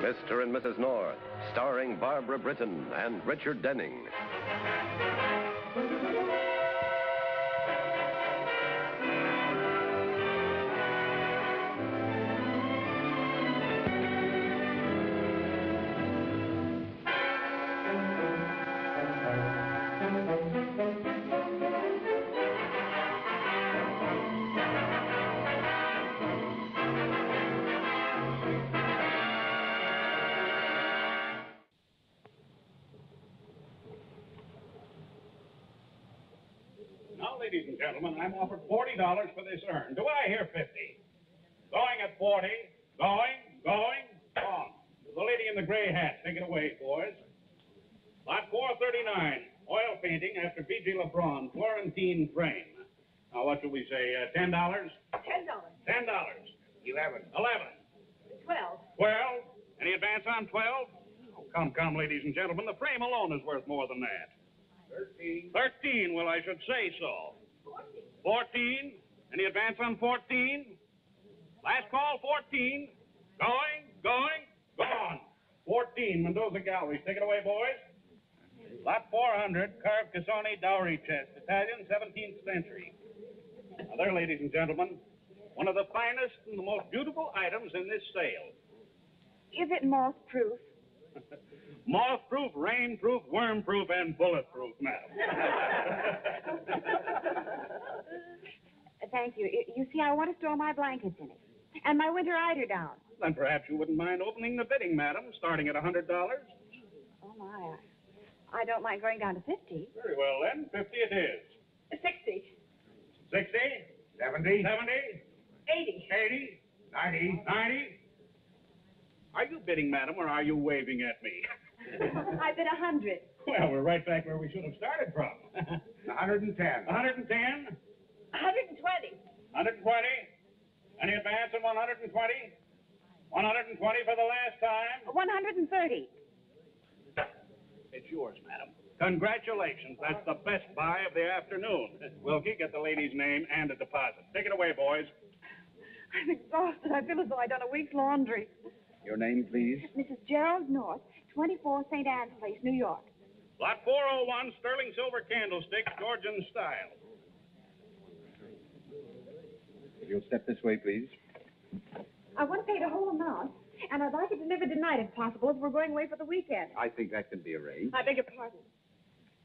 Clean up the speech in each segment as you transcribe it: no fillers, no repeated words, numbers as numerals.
Mr. and Mrs. North, starring Barbara Britton and Richard Denning. Ladies and gentlemen, I'm offered $40 for this urn. Do I hear 50? Going at 40. Going. The lady in the gray hat. Take it away, boys. Lot 439. Oil painting after B.G. LeBron. Florentine frame. Now, what shall we say? $10? $10. $10. 11. 12. 12. Any advance on 12? Oh, come, ladies and gentlemen. The frame alone is worth more than that. 13. 13, well, I should say so. 14. Any advance on 14? Last call, 14. Gone. 14, Mendoza Galleries. Take it away, boys. Lot 400, carved Cassoni dowry chest. Italian, 17th century. Now there, ladies and gentlemen, one of the finest and the most beautiful items in this sale. Is it moth-proof? Moth-proof, rain-proof, worm-proof, and bullet-proof, madam. Thank you. You see, I want to store my blankets in it. And my winter eiderdown. Then perhaps you wouldn't mind opening the bidding, madam, starting at $100. Oh, my. I don't mind going down to 50. Very well, then. 50 it is. 60. 60? 70? 80. 80? 90? Are you bidding, madam, or are you waving at me? I bid 100. Well, we're right back where we should have started from. 110. 110? 120. 120? Any advance on 120? 120 for the last time? 130. It's yours, madam. Congratulations. That's the best buy of the afternoon. Wilkie, get the lady's name and a deposit. Take it away, boys. I'm exhausted. I feel as though I'd done a week's laundry. Your name, please? Mrs. Gerald North, 24 St. Anne's Place, New York. Lot 401, sterling silver candlestick, Georgian style. If you'll step this way, please. I want to pay the whole amount, and I'd like it delivered tonight if possible, as we're going away for the weekend. I think that can be arranged. I beg your pardon.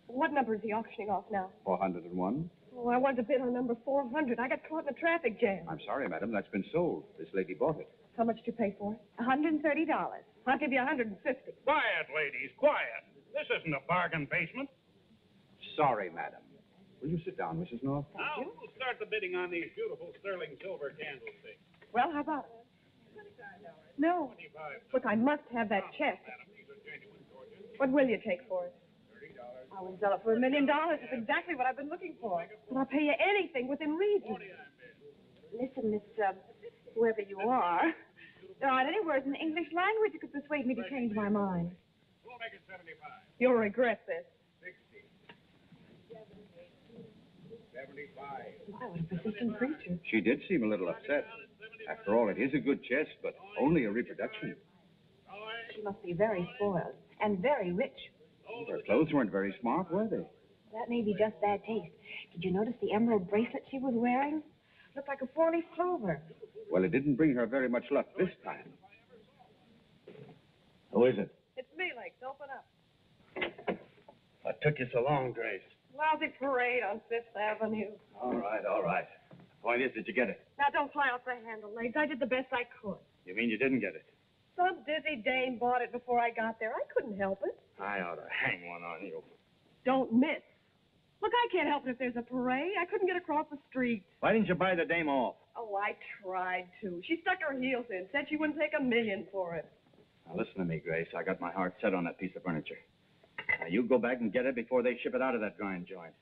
What number is he auctioning off now? 401. Oh, I wanted to bid on number 400. I got caught in a traffic jam. I'm sorry, madam. That's been sold. This lady bought it. How much did you pay for it? $130. I'll give you $150. Quiet, ladies, quiet. This isn't a bargain basement. Sorry, madam. Will you sit down, Mrs. North? Now, we'll start the bidding on these beautiful sterling silver candlesticks. Well, how about it? No. 25. Look, I must have that chest. Madam, these are genuine Georgian. What will you take for it? $30. I will sell it for $1 million. That's exactly what I've been looking for. And I'll pay you anything within reason. 40 I bid. Listen, Miss, whoever you are, there aren't any words in the English language that could persuade me to change my mind. We'll make it 75. You'll regret this. 60. 75. Why, what a persistent creature. She did seem a little upset. After all, it is a good chest, but only a reproduction. She must be very spoiled and very rich. Her clothes weren't very smart, were they? That may be just bad taste. Did you notice the emerald bracelet she was wearing? Looked like a four-leaf clover. Well, it didn't bring her very much luck this time. Who is it? It's me, Lakes. Open up. What took you so long, Grace? Lousy parade on Fifth Avenue. All right. The point is, did you get it? Now, don't fly off the handle, Lakes. I did the best I could. You mean you didn't get it? Some dizzy dame bought it before I got there. I couldn't help it. I ought to hang one on you. Don't miss. Look, I can't help it if there's a parade. I couldn't get across the street. Why didn't you buy the dame off? Oh, I tried to. She stuck her heels in, said she wouldn't take $1 million for it. Now, listen to me, Grace. I got my heart set on that piece of furniture. Now, you go back and get it before they ship it out of that grind joint.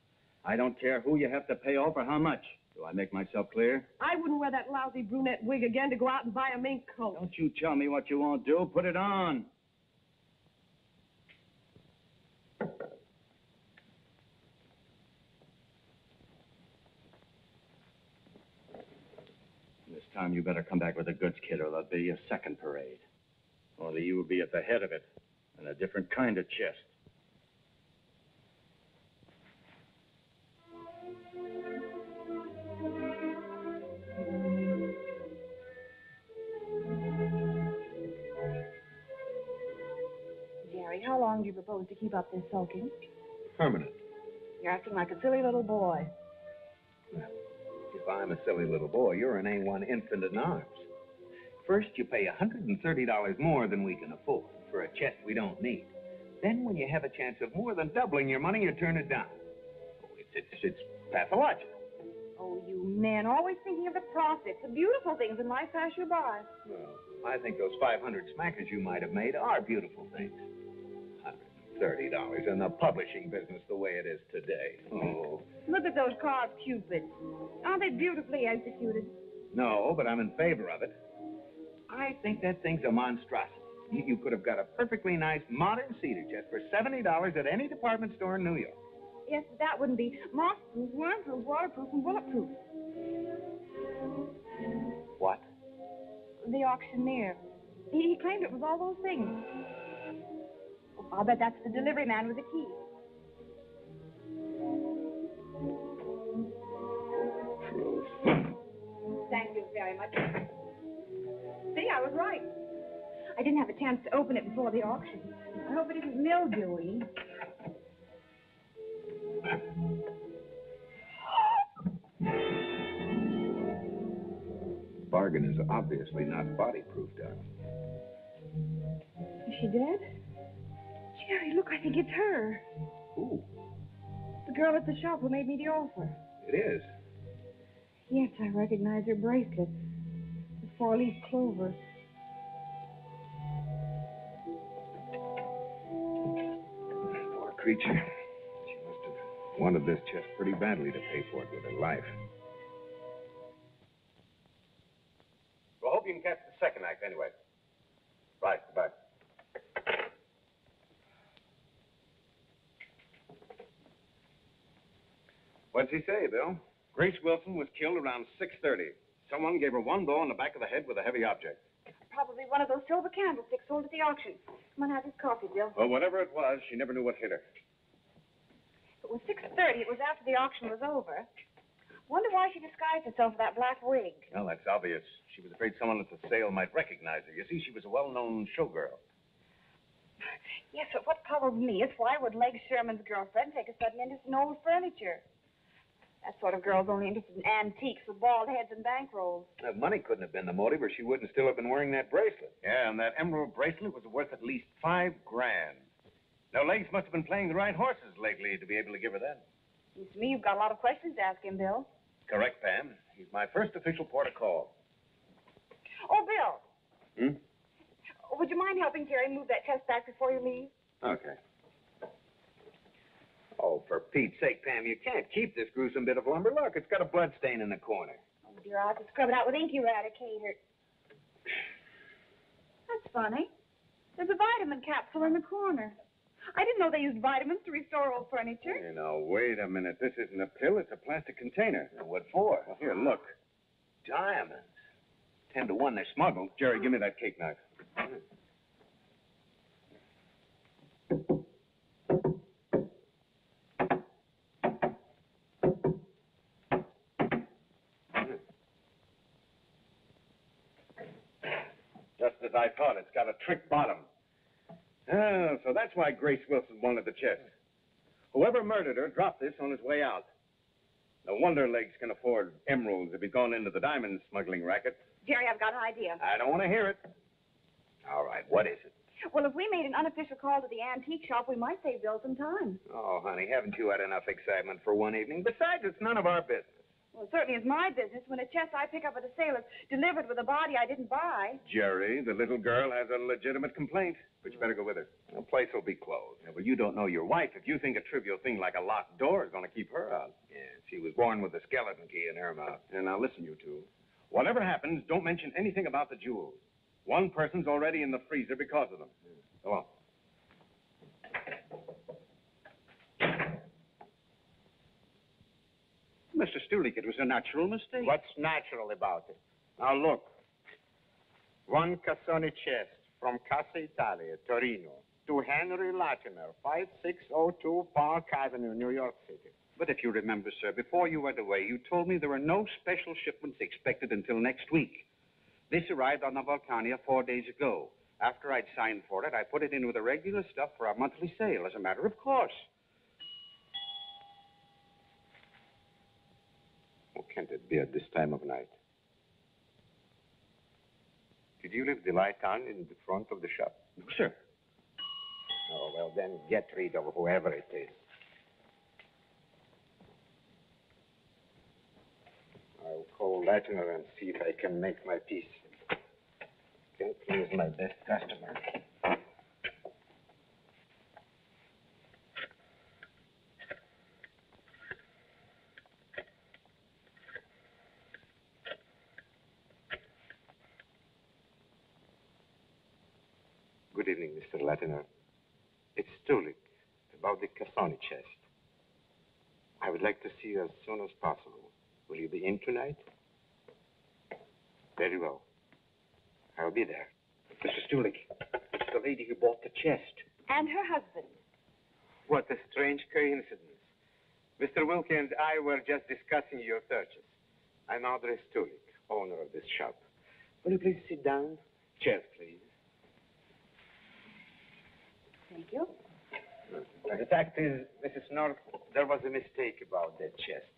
I don't care who you have to pay off or how much. Do I make myself clear? I wouldn't wear that lousy brunette wig again to go out and buy a mink coat. Don't you tell me what you won't do. Put it on. This time you better come back with the goods, kid, or there'll be a second parade. Only you would be at the head of it, and a different kind of chest. Jerry, how long do you propose to keep up this sulking? Permanent. You're acting like a silly little boy. If I'm a silly little boy, you're an A1 infant in arms. First, you pay $130 more than we can afford for a chest we don't need. Then, when you have a chance of more than doubling your money, you turn it down. Oh, it's pathological. Oh, you men, always thinking of the profits. The beautiful things in life pass you by. Well, I think those 500 smackers you might have made are beautiful things. $130 in the publishing business the way it is today. Oh. Look at those carved cupids. Aren't they beautifully executed? No, but I'm in favor of it. I think that thing's a monstrosity. You could have got a perfectly nice modern cedar chest for $70 at any department store in New York. Yes, but that wouldn't be moth-proof, worm-proof, waterproof, and bulletproof. What? The auctioneer. He claimed it was all those things. I'll bet that's the delivery man with the key. Thank you very much. See, I was right. I didn't have a chance to open it before the auction. I hope it isn't mildewy. Bargain is obviously not body-proof, darling. Is she dead? Jerry, look, I think it's her. Who? The girl at the shop who made me the offer. It is. Yes, I recognize her bracelet. The four-leaf clover. Poor creature. She must have wanted this chest pretty badly to pay for it with her life. Well, hope you can catch the second act anyway. Right, goodbye. What'd he say, Bill? Grace Wilson was killed around 6:30. Someone gave her one blow on the back of the head with a heavy object. Probably one of those silver candlesticks sold at the auction. Come on, have this coffee, Bill. Well, whatever it was, she never knew what hit her. It was 6:30. It was after the auction was over. Wonder why she disguised herself with that black wig. Well, that's obvious. She was afraid someone at the sale might recognize her. You see, she was a well-known showgirl. Yes, but what puzzles me is why would Leg Sherman's girlfriend take a sudden interest in old furniture? That sort of girl's only interested in antiques with bald heads and bankrolls. Money couldn't have been the motive, or she wouldn't still have been wearing that bracelet. Yeah, and that emerald bracelet was worth at least $5 grand. Now, Legs must have been playing the right horses lately to be able to give her that. Seems to me you've got a lot of questions to ask him, Bill. Correct, Pam. He's my first official port of call. Oh, Bill. Hmm? Would you mind helping Jerry move that chest back before you leave? Okay. Oh, for Pete's sake, Pam, you can't keep this gruesome bit of lumber. Look, it's got a blood stain in the corner. Oh, dear, I'll have to scrub it out with ink eradicator. That's funny. There's a vitamin capsule in the corner. I didn't know they used vitamins to restore old furniture. You know, wait a minute. This isn't a pill. It's a plastic container. What for? Well, here, look. Diamonds. 10 to 1, they're smuggled. Jerry, give me that cake knife. Just as I thought, it's got a trick bottom. Oh, so that's why Grace Wilson wanted the chest. Whoever murdered her dropped this on his way out. No wonder Legs can afford emeralds if he's gone into the diamond smuggling racket. Jerry, I've got an idea. I don't want to hear it. All right, what is it? Well, if we made an unofficial call to the antique shop, we might save Bill some time. Oh, honey, haven't you had enough excitement for one evening? Besides, it's none of our business. Well, it certainly is my business when a chest I pick up at a sale is delivered with a body I didn't buy. Jerry, the little girl has a legitimate complaint, but you better go with her. The place will be closed. Yeah, well, you don't know your wife. If you think a trivial thing like a locked door is going to keep her out. Yeah, she was born with a skeleton key in her mouth. And now listen, you two. Whatever happens, don't mention anything about the jewels. One person's already in the freezer because of them. Go on. Mr. Stulik, it was a natural mistake. What's natural about it? Now, look. One Cassoni chest, from Casa Italia, Torino, to Henry Latimer, 5602 Park Avenue, New York City. But if you remember, sir, before you went away, you told me there were no special shipments expected until next week. This arrived on the Vulcania 4 days ago. After I'd signed for it, I put it in with the regular stuff for our monthly sale, as a matter of course. Who can it be at this time of night? Did you leave the light on in the front of the shop? No, sir. Oh, well, then get rid of whoever it is. I'll call Latimer and see if I can make my peace. Can't please my best customer. Good evening, Mr. Latimer. It's Stulik, about the Cassoni chest. I would like to see you as soon as possible. Will you be in tonight? Very well. I'll be there. Mr. Stulik, it's the lady who bought the chest. And her husband. What a strange coincidence. Mr. Wilkie and I were just discussing your purchase. I'm Andres Stulik, owner of this shop. Will you please sit down? Chairs, please. Thank you. The fact is, Mrs. North, there was a mistake about that chest.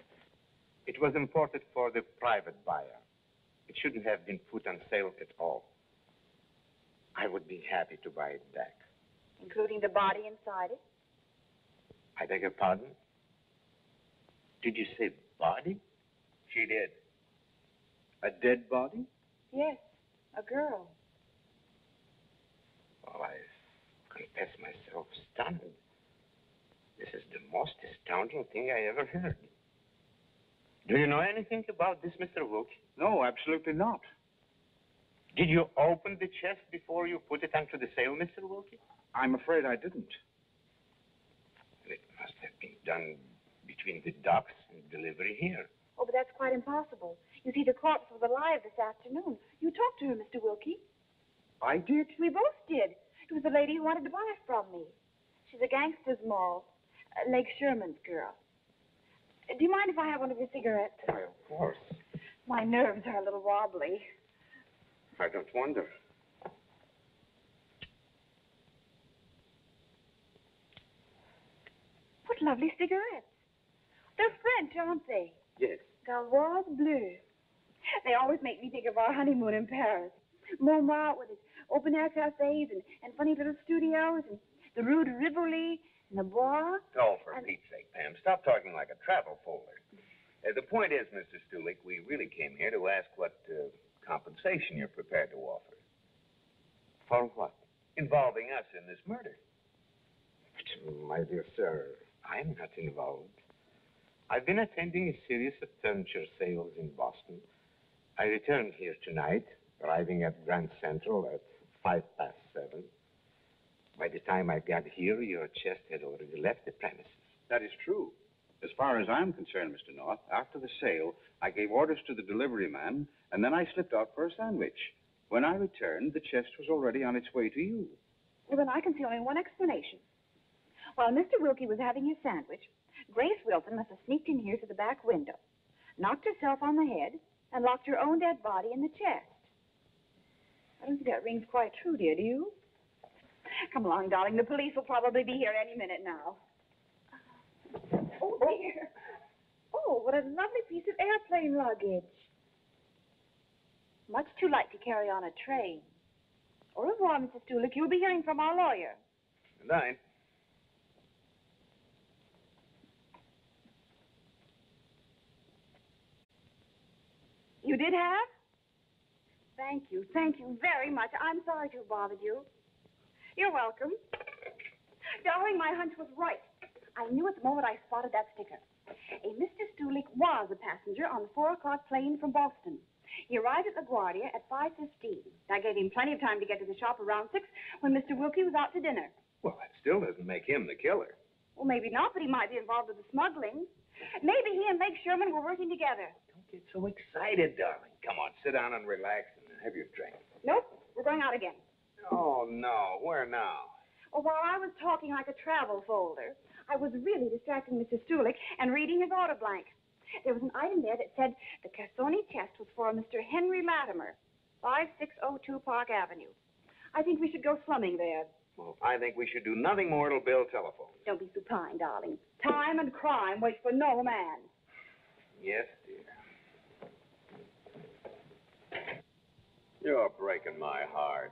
It was imported for the private buyer. It shouldn't have been put on sale at all. I would be happy to buy it back. Including the body inside it? I beg your pardon? Did you say body? She did. A dead body? Yes, a girl. Well, I confess myself stunned. This is the most astounding thing I ever heard. Do you know anything about this, Mr. Wilkie? No, absolutely not. Did you open the chest before you put it onto the sale, Mr. Wilkie? I'm afraid I didn't. It must have been done between the docks and delivery here. Oh, but that's quite impossible. You see, the corpse was alive this afternoon. You talked to her, Mr. Wilkie. I did? We both did. It was the lady who wanted to buy it from me. She's a gangster's moll. Leg Sherman's girl. Do you mind if I have one of your cigarettes? Why, of course. My nerves are a little wobbly. I don't wonder. What lovely cigarettes. They're French, aren't they? Yes. Gauloise Bleu. They always make me think of our honeymoon in Paris. Montmartre with its open-air cafes and funny little studios and the Rue de Rivoli and the Bois. Oh, for Pete's sake, Pam, stop talking like a travel folder. The point is, Mr. Stulik, we really came here to ask what compensation you're prepared to offer. For what? Involving us in this murder. But, my dear sir, I'm not involved. I've been attending a series of furniture sales in Boston. I returned here tonight, arriving at Grand Central at 7:05. By the time I got here, your chest had already left the premises. That is true. As far as I'm concerned, Mr. North, after the sale, I gave orders to the delivery man, and then I slipped out for a sandwich. When I returned, the chest was already on its way to you. Well, then I can see only one explanation. While Mr. Wilkie was having his sandwich, Grace Wilson must have sneaked in here to the back window, knocked herself on the head, and locked her own dead body in the chest. I don't think that rings quite true, dear, do you? Come along, darling. The police will probably be here any minute now. Oh, dear. Oh, what a lovely piece of airplane luggage. Much too light to carry on a train. Au revoir, Mrs. Stulik. You'll be hearing from our lawyer. Good night. You did have? Thank you. Thank you very much. I'm sorry to have bothered you. You're welcome. Darling, my hunch was right. I knew at the moment I spotted that sticker. A Mr. Stulik was a passenger on the 4 o'clock plane from Boston. He arrived at LaGuardia at 5:15. I gave him plenty of time to get to the shop around 6 when Mr. Wilkie was out to dinner. Well, that still doesn't make him the killer. Well, maybe not, but he might be involved with the smuggling. Maybe he and Lake Sherman were working together. Don't get so excited, darling. Come on, sit down and relax and have your drink. Nope, we're going out again. Oh, no. Where now? Oh, while I was talking like a travel folder, I was really distracting Mr. Stulik and reading his order blank. There was an item there that said the Cassoni chest was for Mr. Henry Latimer, 5602 Park Avenue. I think we should go slumming there. Well, I think we should do nothing more till Bill telephones. Don't be supine, darling. Time and crime wait for no man. Yes, dear. You're breaking my heart.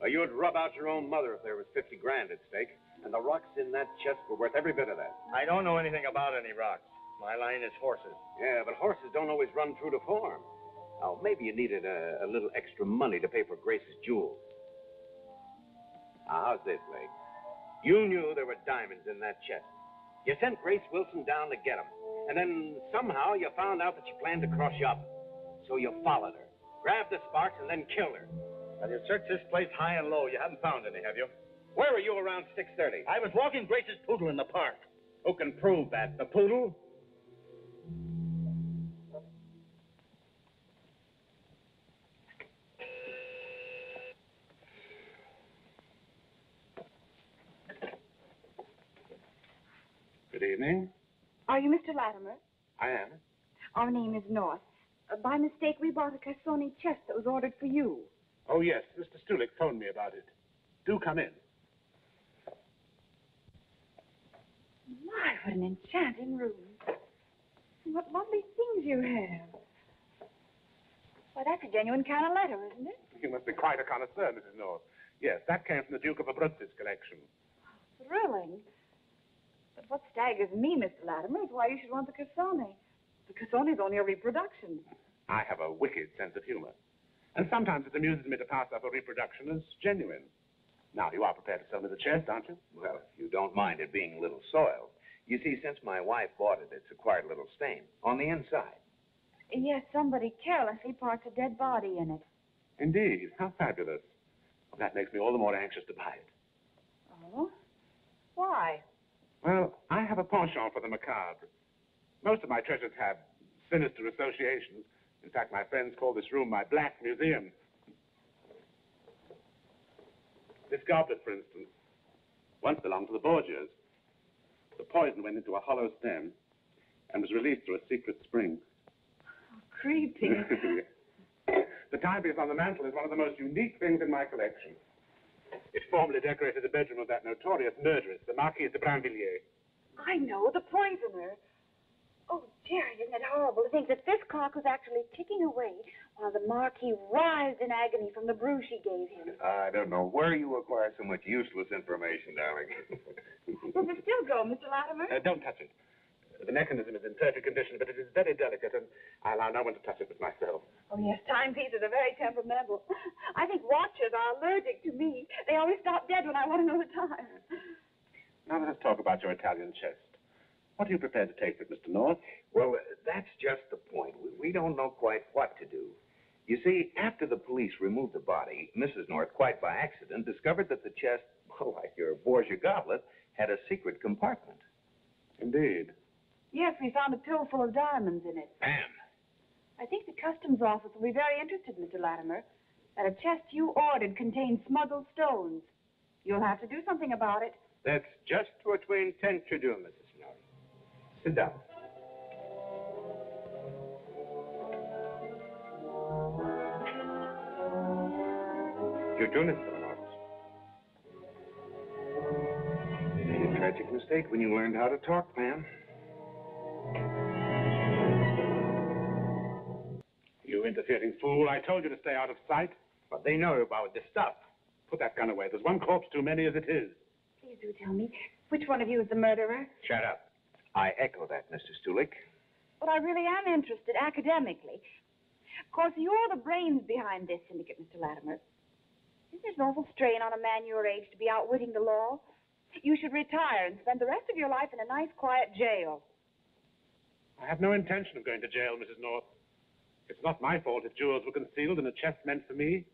You'd rub out your own mother if there was 50 grand at stake, and the rocks in that chest were worth every bit of that. I don't know anything about any rocks. My line is horses. Yeah, but horses don't always run true to form. Now, maybe you needed a little extra money to pay for Grace's jewels. Now, how's this, Blake? You knew there were diamonds in that chest. You sent Grace Wilson down to get them, and then somehow you found out that she planned to cross you up. So you followed her, grabbed the sparks, and then killed her. Well, you searched this place high and low. You haven't found any, have you? Where were you around 6:30? I was walking Grace's poodle in the park. Who can prove that? The poodle? Good evening. Are you Mr. Latimer? I am. Our name is North. By mistake, we bought a Cassoni chest that was ordered for you. Oh, yes. Mr. Stulik phoned me about it. Do come in. My, what an enchanting room. What lovely things you have. Why, that's a genuine kind of letter, isn't it? You must be quite a connoisseur, Mrs. North. Yes, that came from the Duke of Abruzzi's collection. Thrilling. But what staggers me, Mr. Latimer, is why you should want the Cassoni. The Cassoni's only a reproduction. I have a wicked sense of humor. And sometimes it amuses me to pass up a reproduction as genuine. Now, you are prepared to sell me the chest, aren't you? Well, if you don't mind it being a little soiled. You see, since my wife bought it, it's acquired a little stain on the inside. Yes, somebody carelessly parked a dead body in it. Indeed. How fabulous. Well, that makes me all the more anxious to buy it. Oh? Why? Well, I have a penchant for the macabre. Most of my treasures have sinister associations. In fact, my friends call this room my Black Museum. This goblet, for instance, once belonged to the Borgias. The poison went into a hollow stem and was released through a secret spring. Oh, creepy. The timepiece on the mantel is one of the most unique things in my collection. It formerly decorated the bedroom of that notorious murderess, the Marquise de Brinvilliers. I know, the poisoner. Oh, Jerry, isn't it horrible to think that this clock was actually ticking away while the Marquis writhed in agony from the bruise she gave him? I don't know where you acquire so much useless information, darling. Does it still go, Mr. Latimer? Don't touch it. The mechanism is in perfect condition, but it is very delicate, and I allow no one to touch it but myself. Oh, yes, timepieces are very temperamental. I think watches are allergic to me. They always stop dead when I want to know the time. Now let us talk about your Italian chest. What are you prepared to take for it, Mr. North? Well, that's just the point. We don't know quite what to do. You see, after the police removed the body, Mrs. North, quite by accident, discovered that the chest, well, like your Borgia goblet, had a secret compartment. Indeed. Yes, we found a pill full of diamonds in it. Bam! I think the customs office will be very interested, Mr. Latimer, that a chest you ordered contains smuggled stones. You'll have to do something about it. That's just what we intend to do, Mrs. North. Sit down. You too, Mr. North. You made a tragic mistake when you learned how to talk, ma'am. You interfering fool. I told you to stay out of sight. But they know about the stuff. Put that gun away. There's one corpse too many as it is. Please do tell me, which one of you is the murderer? Shut up. I echo that, Mr. Stulik. But I really am interested academically. Of course, you're the brains behind this syndicate, Mr. Latimer. Isn't it an awful strain on a man your age to be outwitting the law? You should retire and spend the rest of your life in a nice, quiet jail. I have no intention of going to jail, Mrs. North. It's not my fault if jewels were concealed in a chest meant for me.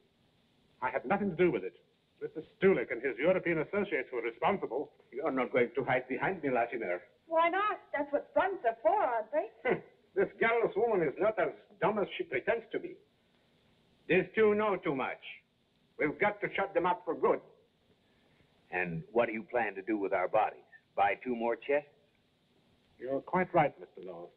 I had nothing to do with it. Mr. Stulik and his European associates were responsible. You're not going to hide behind me, Latimer. Why not? That's what fronts are for, aren't they? This garrulous woman is not as dumb as she pretends to be. These two know too much. We've got to shut them up for good. And what do you plan to do with our bodies? Buy 2 more chests? You're quite right, Mr. North.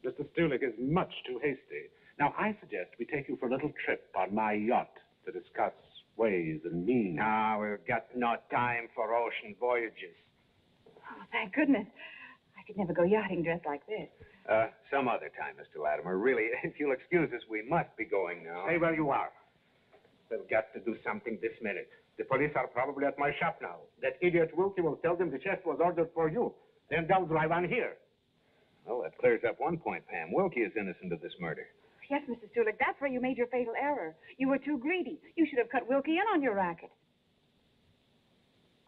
Mr. Stulik is much too hasty. Now, I suggest we take you for a little trip on my yacht to discuss ways and means. Ah, we've got no time for ocean voyages. Oh, thank goodness. I could never go yachting dressed like this. Some other time, Mr. Latimer. Really, if you'll excuse us, we must be going now. Stay where you are. We've got to do something this minute. The police are probably at my shop now. That idiot Wilkie will tell them the chest was ordered for you. Then they'll drive on here. Well, that clears up one point, Pam. Wilkie is innocent of this murder. Yes, Mr. Stulik, that's where you made your fatal error. You were too greedy. You should have cut Wilkie in on your racket.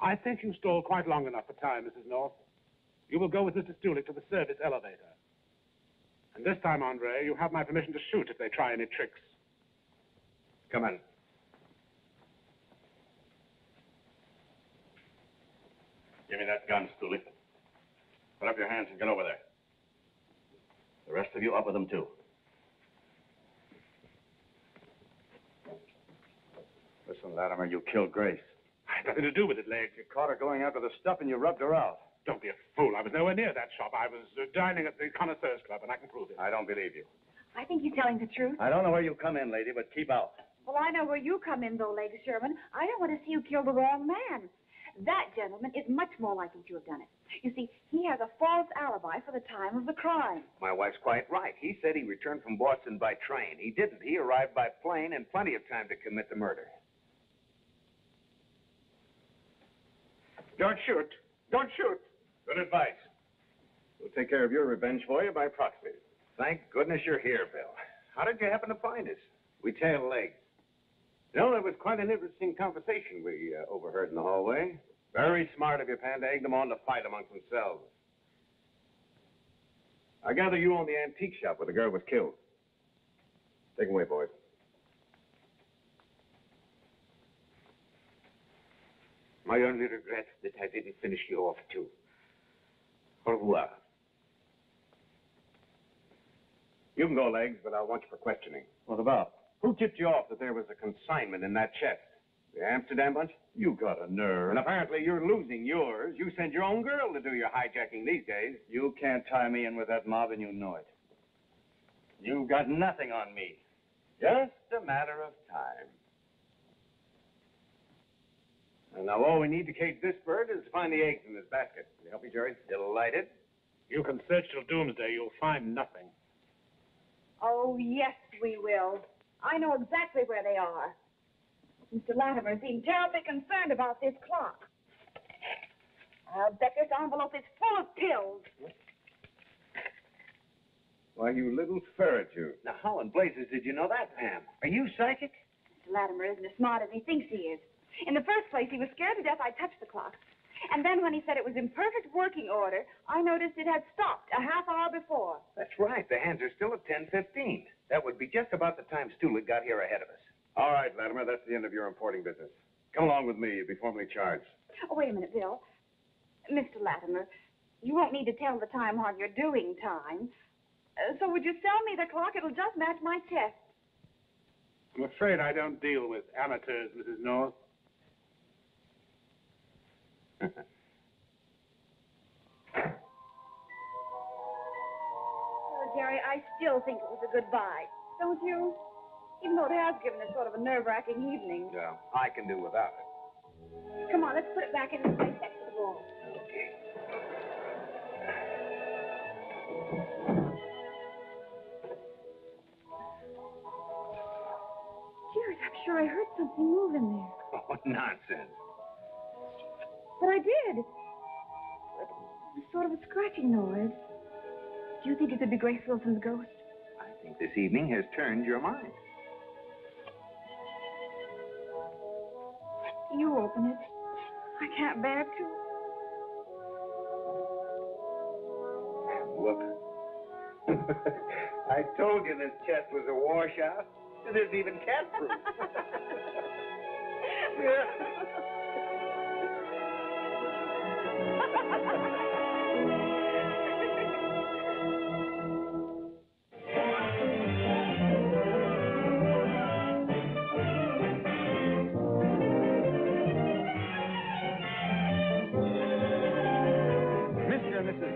I think you stole quite long enough for time, Mrs. North. You will go with Mr. Stulik to the service elevator. And this time, Andre, you have my permission to shoot if they try any tricks. Come on. Give me that gun, Stulik. Put up your hands and get over there. The rest of you up with them, too. Listen, Latimer, you killed Grace. I had nothing to do with it, Legs. You caught her going after the stuff and you rubbed her out. Don't be a fool. I was nowhere near that shop. I was dining at the Connoisseurs Club, and I can prove it. I don't believe you. I think he's telling the truth. I don't know where you come in, lady, but keep out. Well, I know where you come in, though, Legs Sherman. I don't want to see you kill the wrong man. That gentleman is much more likely to have done it. You see, he has a false alibi for the time of the crime. My wife's quite right. He said he returned from Boston by train. He didn't. He arrived by plane and plenty of time to commit the murder. Don't shoot. Don't shoot. Good advice. We'll take care of your revenge for you by proxy. Thank goodness you're here, Bill. How did you happen to find us? We tail Legs. You know, that was quite an interesting conversation we overheard in the hallway. Very smart of you, Pan, to egg them on to fight amongst themselves. I gather you own the antique shop where the girl was killed. Take them away, boys. My only regret that I didn't finish you off, too. Au revoir. You can go, Legs, but I want you for questioning. What about? Who tipped you off that there was a consignment in that chest? The Amsterdam bunch? You got a nerve. And apparently you're losing yours. You send your own girl to do your hijacking these days. You can't tie me in with that mob, and you know it. You've got nothing on me. Just a matter of time. And now all we need to cage this bird is to find the eggs in this basket. Can you help me, Jerry? Delighted. You can search till doomsday. You'll find nothing. Oh, yes, we will. I know exactly where they are. Mr. Latimer seemed terribly concerned about this clock. I'll bet this envelope is full of pills. Why, you little ferret, you. Now, how in blazes did you know that, Pam? Are you psychic? Mr. Latimer isn't as smart as he thinks he is. In the first place, he was scared to death I touched the clock. And then when he said it was in perfect working order, I noticed it had stopped a half hour before. That's right. The hands are still at 10:15. That would be just about the time Stulik got here ahead of us. All right, Latimer, that's the end of your importing business. Come along with me. You'll be formally charged. Oh, wait a minute, Bill. Mr. Latimer, you won't need to tell the time while you're doing time. So would you sell me the clock? It'll just match my chest. I'm afraid I don't deal with amateurs, Mrs. North. Oh, Jerry, I still think it was a good buy. Don't you? Even though it has given us sort of a nerve-wracking evening. Yeah, I can do without it. Come on, let's put it back in its place next to the wall. Okay. Jerry, I'm sure I heard something move in there. Oh, nonsense. But I did. It was sort of a scratching noise. Do you think it could be Grace Wilson's ghost? I think this evening has turned your mind. You open it. I can't bear to. Look. I told you this chest was a washout. It isn't even cat-proof.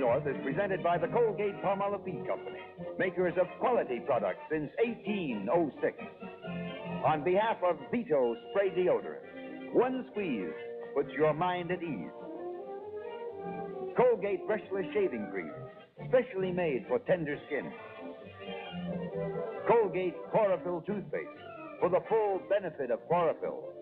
North is presented by the Colgate Palmolive Company, makers of quality products since 1806. On behalf of Vito Spray Deodorant, one squeeze puts your mind at ease. Colgate Brushless Shaving Cream, specially made for tender skin. Colgate Chlorophyll Toothpaste, for the full benefit of chlorophyll.